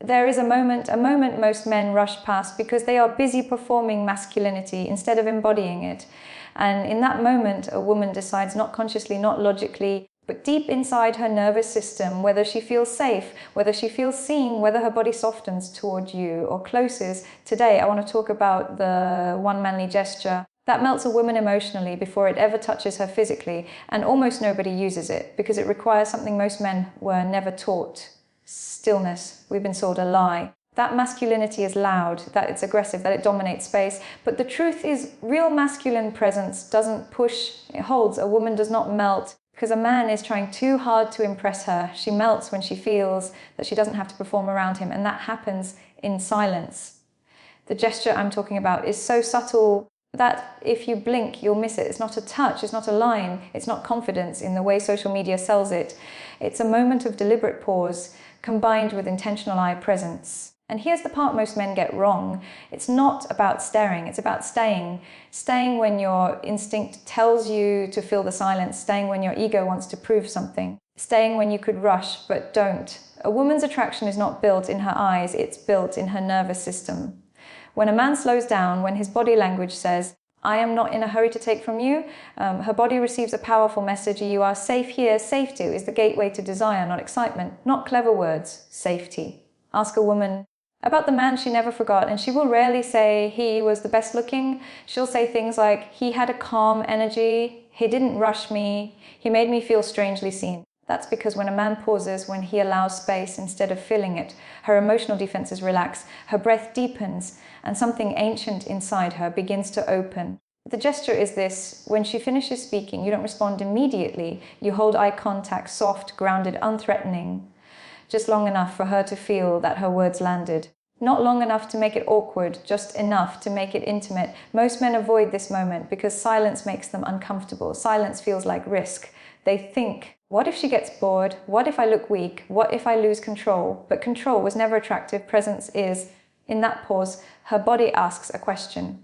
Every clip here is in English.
There is a moment most men rush past because they are busy performing masculinity instead of embodying it. And in that moment, a woman decides, not consciously, not logically, but deep inside her nervous system, whether she feels safe, whether she feels seen, whether her body softens toward you or closes. Today, I want to talk about the one manly gesture that melts a woman emotionally before it ever touches her physically, and almost nobody uses it because it requires something most men were never taught. Stillness. We've been sold a lie. That masculinity is loud, that it's aggressive, that it dominates space. But the truth is, real masculine presence doesn't push, it holds. A woman does not melt because a man is trying too hard to impress her. She melts when she feels that she doesn't have to perform around him, and that happens in silence. The gesture I'm talking about is so subtle that if you blink, you'll miss it. It's not a touch, it's not a line, it's not confidence in the way social media sells it. It's a moment of deliberate pause combined with intentional eye presence. And here's the part most men get wrong. It's not about staring, it's about staying. Staying when your instinct tells you to fill the silence, staying when your ego wants to prove something, staying when you could rush but don't. A woman's attraction is not built in her eyes, it's built in her nervous system. When a man slows down, when his body language says, I am not in a hurry to take from you, her body receives a powerful message. You are safe here. Safe to is the gateway to desire, not excitement, not clever words, safety. Ask a woman about the man she never forgot, and she will rarely say he was the best looking. She'll say things like, he had a calm energy, he didn't rush me, he made me feel strangely seen. That's because when a man pauses, when he allows space instead of filling it, her emotional defenses relax, her breath deepens, and something ancient inside her begins to open. The gesture is this: when she finishes speaking, you don't respond immediately. You hold eye contact, soft, grounded, unthreatening, just long enough for her to feel that her words landed. Not long enough to make it awkward, just enough to make it intimate. Most men avoid this moment because silence makes them uncomfortable. Silence feels like risk. They think, what if she gets bored? What if I look weak? What if I lose control? But control was never attractive. Presence is. In that pause, her body asks a question.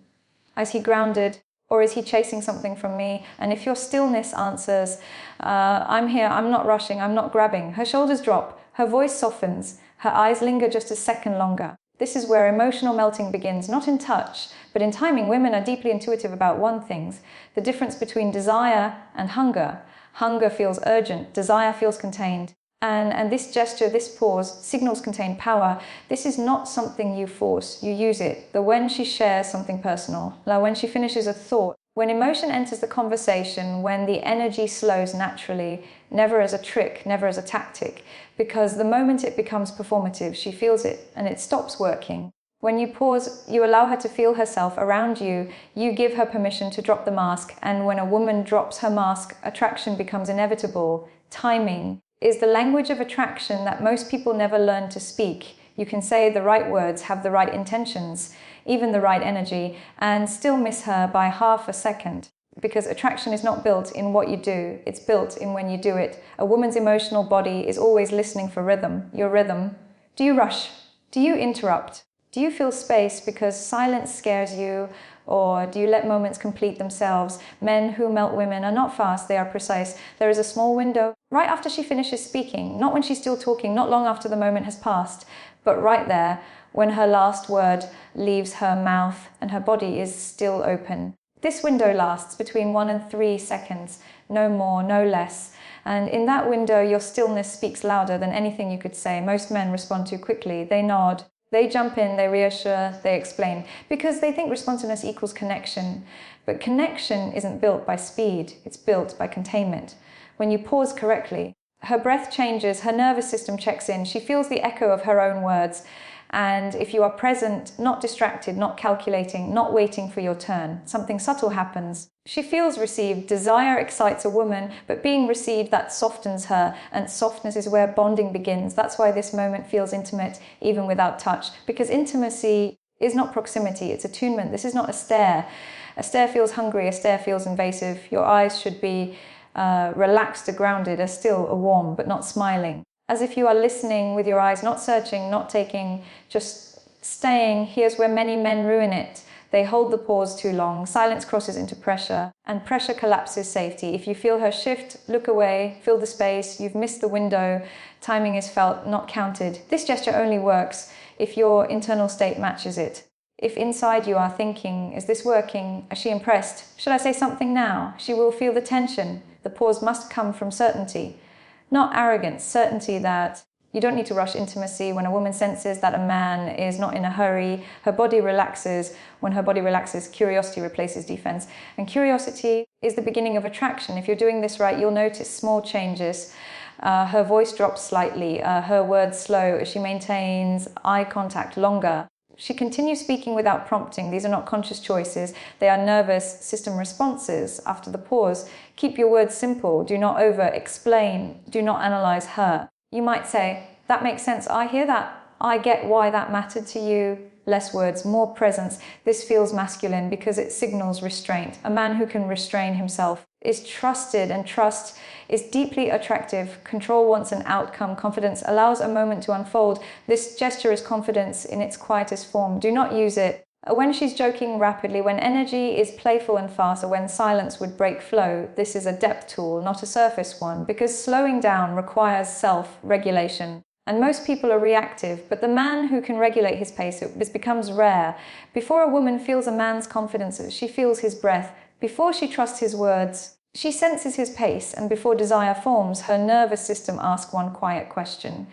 Is he grounded? Or is he chasing something from me? And if your stillness answers, I'm here, I'm not rushing, I'm not grabbing, her shoulders drop, her voice softens, her eyes linger just a second longer. This is where emotional melting begins, not in touch, but in timing. Women are deeply intuitive about one thing: the difference between desire and hunger. Hunger feels urgent, desire feels contained. And this gesture, this pause, signals contain power. This is not something you force, you use it. The when she shares something personal, like when she finishes a thought, when emotion enters the conversation, when the energy slows naturally, never as a trick, never as a tactic, because the moment it becomes performative, she feels it and it stops working. When you pause, you allow her to feel herself around you, you give her permission to drop the mask, and when a woman drops her mask, attraction becomes inevitable. Timing is the language of attraction that most people never learn to speak. You can say the right words, have the right intentions, even the right energy, and still miss her by half a second. Because attraction is not built in what you do, it's built in when you do it. A woman's emotional body is always listening for rhythm, your rhythm. Do you rush? Do you interrupt? Do you feel space because silence scares you? Or do you let moments complete themselves? Men who melt women are not fast, they are precise. There is a small window right after she finishes speaking, not when she's still talking, not long after the moment has passed, but right there when her last word leaves her mouth and her body is still open. This window lasts between 1 and 3 seconds, no more, no less. And in that window, your stillness speaks louder than anything you could say. Most men respond too quickly. They nod. They jump in, they reassure, they explain, because they think responsiveness equals connection. But connection isn't built by speed, it's built by containment. When you pause correctly, her breath changes, her nervous system checks in, she feels the echo of her own words. And if you are present, not distracted, not calculating, not waiting for your turn, something subtle happens. She feels received. Desire excites a woman, but being received, that softens her. And softness is where bonding begins. That's why this moment feels intimate, even without touch. Because intimacy is not proximity, it's attunement. This is not a stare. A stare feels hungry, a stare feels invasive. Your eyes should be relaxed or grounded, are still or warm, but not smiling. As if you are listening with your eyes, not searching, not taking, just staying. Here's where many men ruin it. They hold the pause too long, silence crosses into pressure, and pressure collapses safety. If you feel her shift, look away, fill the space, you've missed the window, timing is felt, not counted. This gesture only works if your internal state matches it. If inside you are thinking, is this working? Is she impressed? Should I say something now? She will feel the tension. The pause must come from certainty, not arrogance, certainty that you don't need to rush intimacy. When a woman senses that a man is not in a hurry, her body relaxes. When her body relaxes, curiosity replaces defense. And curiosity is the beginning of attraction. If you're doing this right, you'll notice small changes. Her voice drops slightly, her words slow, she maintains eye contact longer. She continues speaking without prompting. These are not conscious choices. They are nervous system responses after the pause. Keep your words simple. Do not over-explain. Do not analyze her. You might say, that makes sense. I hear that. I get why that mattered to you. Less words, more presence. This feels masculine because it signals restraint. A man who can restrain himself is trusted, and trust is deeply attractive. Control wants an outcome. Confidence allows a moment to unfold. This gesture is confidence in its quietest form. Do not use it when she's joking rapidly, when energy is playful and fast, or when silence would break flow. This is a depth tool, not a surface one, because slowing down requires self-regulation. And most people are reactive, but the man who can regulate his pace, this becomes rare. Before a woman feels a man's confidences, she feels his breath. Before she trusts his words, she senses his pace, and before desire forms, her nervous system asks one quiet question.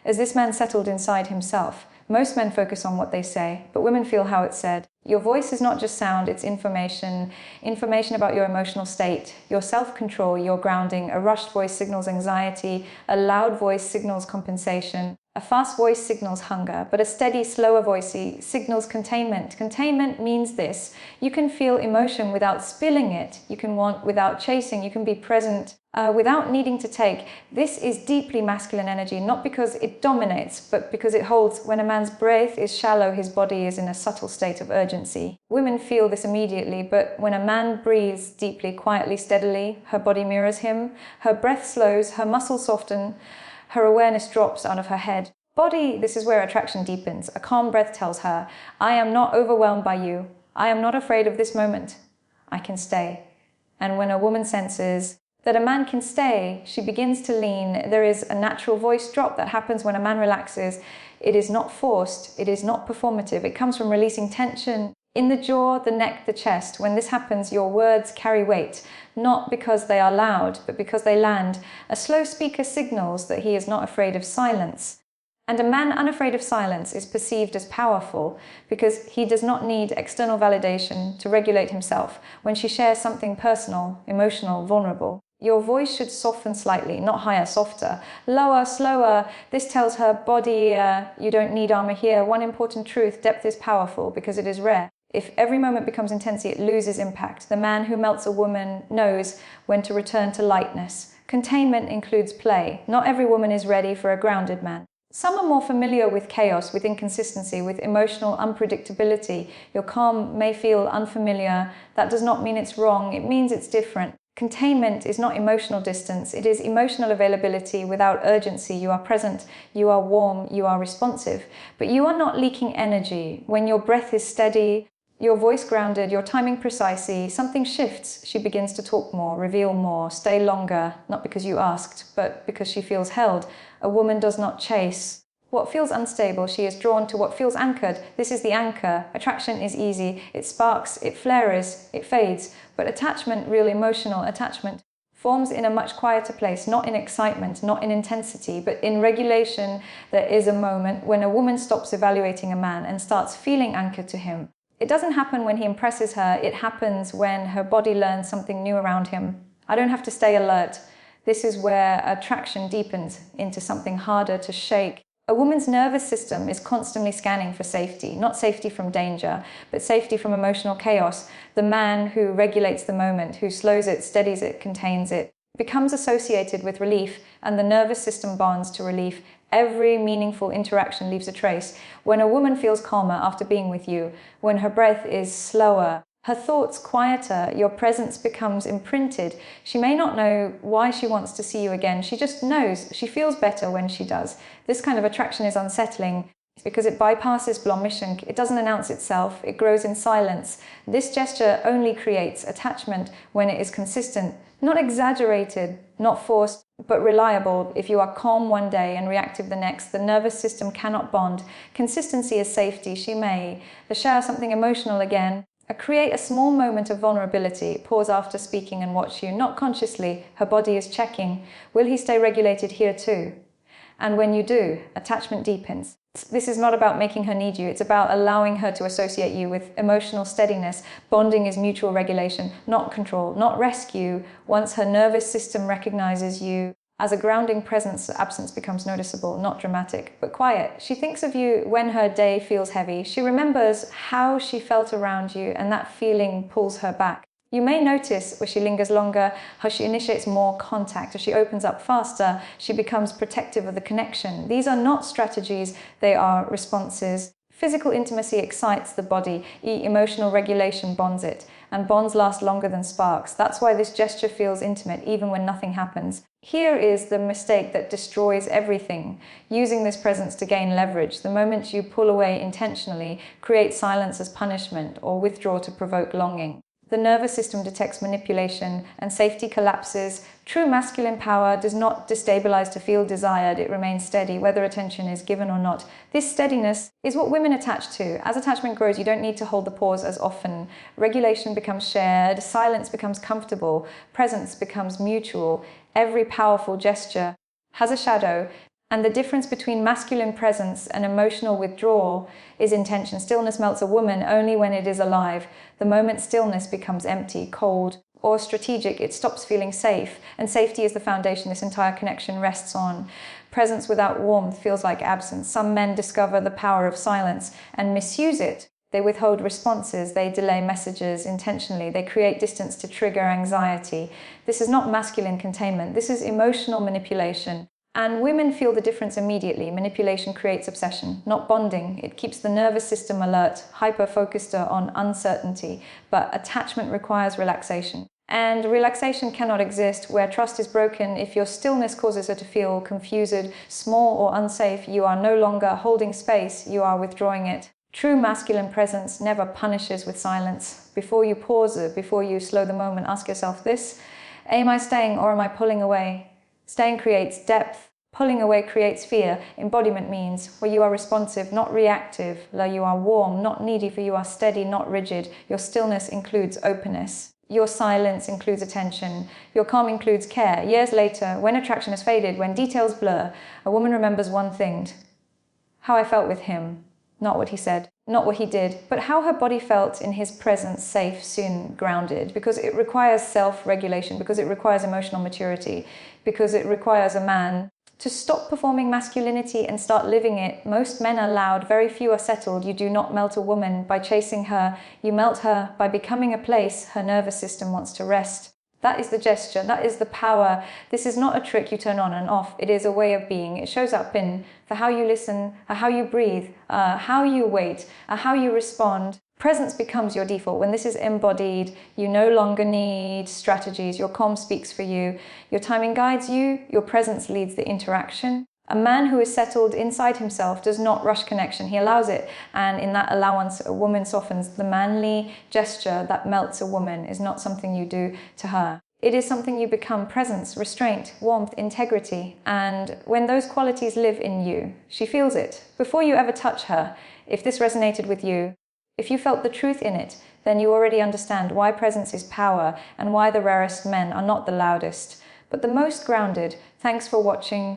Is this man settled inside himself? Most men focus on what they say, but women feel how it's said. Your voice is not just sound, it's information. Information about your emotional state, your self-control, your grounding. A rushed voice signals anxiety, a loud voice signals compensation. A fast voice signals hunger, but a steady, slower voice signals containment. Containment means this: you can feel emotion without spilling it. You can want without chasing. You can be present without needing to take. This is deeply masculine energy, not because it dominates, but because it holds. When a man's breath is shallow, his body is in a subtle state of urgency. Women feel this immediately, but when a man breathes deeply, quietly, steadily, her body mirrors him. Her breath slows, her muscles soften, her awareness drops out of her head. Body, this is where attraction deepens. A calm breath tells her, I am not overwhelmed by you. I am not afraid of this moment. I can stay. And when a woman senses that a man can stay, she begins to lean. There is a natural voice drop that happens when a man relaxes. It is not forced. It is not performative. It comes from releasing tension in the jaw, the neck, the chest. When this happens, your words carry weight, not because they are loud, but because they land. A slow speaker signals that he is not afraid of silence. And a man unafraid of silence is perceived as powerful because he does not need external validation to regulate himself. When she shares something personal, emotional, vulnerable, your voice should soften slightly, not higher, softer. Lower, slower. This tells her body, you don't need armor here. One important truth: depth is powerful because it is rare. If every moment becomes intensity, it loses impact. The man who melts a woman knows when to return to lightness. Containment includes play. Not every woman is ready for a grounded man. Some are more familiar with chaos, with inconsistency, with emotional unpredictability. Your calm may feel unfamiliar. That does not mean it's wrong. It means it's different. Containment is not emotional distance. It is emotional availability without urgency. You are present, you are warm, you are responsive, but you are not leaking energy. When your breath is steady, your voice grounded, your timing precisely, something shifts. She begins to talk more, reveal more, stay longer, not because you asked, but because she feels held. A woman does not chase what feels unstable. She is drawn to what feels anchored. This is the anchor. Attraction is easy. It sparks, it flares, it fades. But attachment, real emotional attachment, forms in a much quieter place, not in excitement, not in intensity, but in regulation. There is a moment when a woman stops evaluating a man and starts feeling anchored to him. It doesn't happen when he impresses her. It happens when her body learns something new around him. I don't have to stay alert. This is where attraction deepens into something harder to shake. A woman's nervous system is constantly scanning for safety, not safety from danger, but safety from emotional chaos. The man who regulates the moment, who slows it, steadies it, contains it, becomes associated with relief, and the nervous system bonds to relief. Every meaningful interaction leaves a trace. When a woman feels calmer after being with you, when her breath is slower, her thoughts quieter, your presence becomes imprinted. She may not know why she wants to see you again. She just knows. She feels better when she does. This kind of attraction is unsettling. because it bypasses blommission. It doesn't announce itself, it grows in silence. This gesture only creates attachment when it is consistent, not exaggerated, not forced, but reliable. If you are calm one day and reactive the next, the nervous system cannot bond. Consistency is safety. She may share something emotional again. Create a small moment of vulnerability. Pause after speaking and watch you, not consciously. Her body is checking. Will he stay regulated here too? And when you do, attachment deepens. This is not about making her need you. It's about allowing her to associate you with emotional steadiness. Bonding is mutual regulation, not control, not rescue. Once her nervous system recognizes you as a grounding presence, absence becomes noticeable, not dramatic, but quiet. She thinks of you when her day feels heavy. She remembers how she felt around you, and that feeling pulls her back. You may notice where she lingers longer, how she initiates more contact, as she opens up faster, she becomes protective of the connection. These are not strategies, they are responses. Physical intimacy excites the body, emotional regulation bonds it, and bonds last longer than sparks. That's why this gesture feels intimate, even when nothing happens. Here is the mistake that destroys everything. Using this presence to gain leverage. The moment you pull away intentionally, create silence as punishment, or withdraw to provoke longing. The nervous system detects manipulation and safety collapses. True masculine power does not destabilize to feel desired. It remains steady, whether attention is given or not. This steadiness is what women attach to. As attachment grows, you don't need to hold the pause as often. Regulation becomes shared, silence becomes comfortable, presence becomes mutual. Every powerful gesture has a shadow. And the difference between masculine presence and emotional withdrawal is intention. Stillness melts a woman only when it is alive. The moment stillness becomes empty, cold, or strategic, it stops feeling safe. And safety is the foundation this entire connection rests on. Presence without warmth feels like absence. Some men discover the power of silence and misuse it. They withhold responses, they delay messages intentionally, they create distance to trigger anxiety. This is not masculine containment, this is emotional manipulation. And women feel the difference immediately. Manipulation creates obsession, not bonding. It keeps the nervous system alert, hyper-focused on uncertainty. But attachment requires relaxation. And relaxation cannot exist where trust is broken. If your stillness causes her to feel confused, small or unsafe, you are no longer holding space, you are withdrawing it. True masculine presence never punishes with silence. Before you pause it, before you slow the moment, ask yourself this: am I staying or am I pulling away? Staying creates depth, pulling away creates fear. Embodiment means where you are responsive, not reactive, where you are warm, not needy, for you are steady, not rigid. Your stillness includes openness. Your silence includes attention. Your calm includes care. Years later, when attraction has faded, when details blur, a woman remembers one thing: how I felt with him. Not what he said, not what he did, but how her body felt in his presence, safe, soon grounded, because it requires self-regulation, because it requires emotional maturity, because it requires a man to stop performing masculinity and start living it. Most men are loud, very few are settled. You do not melt a woman by chasing her, you melt her by becoming a place her nervous system wants to rest. That is the gesture, that is the power. This is not a trick you turn on and off, it is a way of being. It shows up in how you listen, how you breathe, how you wait, how you respond. Presence becomes your default. When this is embodied, you no longer need strategies. Your calm speaks for you, your timing guides you, your presence leads the interaction. A man who is settled inside himself does not rush connection, he allows it. And in that allowance, a woman softens. The manly gesture that melts a woman is not something you do to her. It is something you become: presence, restraint, warmth, integrity. And when those qualities live in you, she feels it. Before you ever touch her, if this resonated with you, if you felt the truth in it, then you already understand why presence is power and why the rarest men are not the loudest, but the most grounded. Thanks for watching.